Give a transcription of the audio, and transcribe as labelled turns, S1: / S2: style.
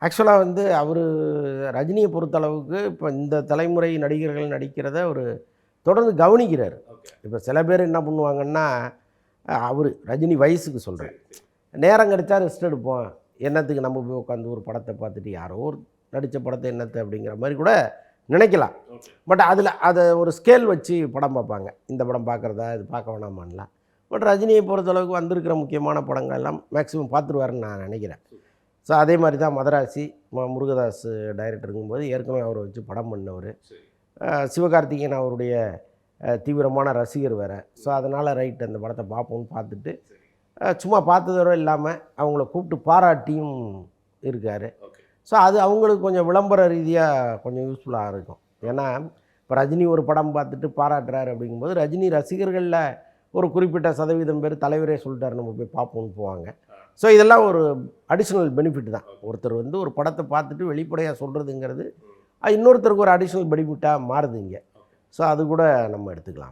S1: ஆக்சுவலாக வந்து அவர் ரஜினியை பொறுத்தளவுக்கு இப்போ இந்த தலைமுறை நடிகர்கள் நடிக்கிறத ஒரு தொடர்ந்து கவனிக்கிறார். இப்போ சில பேர் என்ன பண்ணுவாங்கன்னா, அவர் ரஜினி வயசுக்கு சொல்கிறேன், நேரம் கிடைச்சா ரெஸ்ட் எடுப்போம், என்னத்துக்கு நம்ம போய் உட்காந்து ஒரு படத்தை பார்த்துட்டு யாரோ ஒரு நடித்த படத்தை என்னத்தை அப்படிங்கிற மாதிரி கூட நினைக்கலாம். பட் அதில் அதை ஒரு ஸ்கேல் வச்சு படம் பார்ப்பாங்க. இந்த படம் பார்க்குறதா, இது பார்க்க வேணாமான்லாம். பட் ரஜினியை பொறுத்தளவுக்கு வந்திருக்கிற முக்கியமான படங்கள் எல்லாம் மேக்ஸிமம் பார்த்துருவாருன்னு நான் நினைக்கிறேன். ஸோ அதே மாதிரி தான் மதராசி முருகதாஸ் டைரக்டருங்கும்போது ஏற்கனவே அவரை வச்சு படம் பண்ணவர். சிவகார்த்திகேயன் அவருடைய தீவிரமான ரசிகர் வேறு. ஸோ அதனால் ரைட் அந்த படத்தை பார்ப்போம்னு பார்த்துட்டு சும்மா பார்த்ததோடு இல்லாமல் அவங்கள கூப்பிட்டு பாராட்டியும் இருக்கார். ஸோ அது அவங்களுக்கு கொஞ்சம் விளம்பர ரீதியாக கொஞ்சம் யூஸ்ஃபுல்லாக இருக்கும். ஏன்னா இப்போ ரஜினி ஒரு படம் பார்த்துட்டு பாராட்டுறாரு அப்படிங்கும்போது ரஜினி ரசிகர்களில் ஒரு குறிப்பிட்ட சதவீதம் பேர் தலைவரே சொல்லிட்டார் நம்ம போய் பார்ப்போம்னு போவாங்க. ஸோ இதெல்லாம் ஒரு அடிஷ்னல் பெனிஃபிட் தான். ஒருத்தர் வந்து ஒரு படத்தை பார்த்துட்டு வெளிப்படையாக சொல்கிறதுங்கிறது இன்னொருத்தருக்கு ஒரு அடிஷ்னல் பெனிஃபிட்டாக மாறுது இங்கே. ஸோ அது கூட நம்ம எடுத்துக்கலாம்.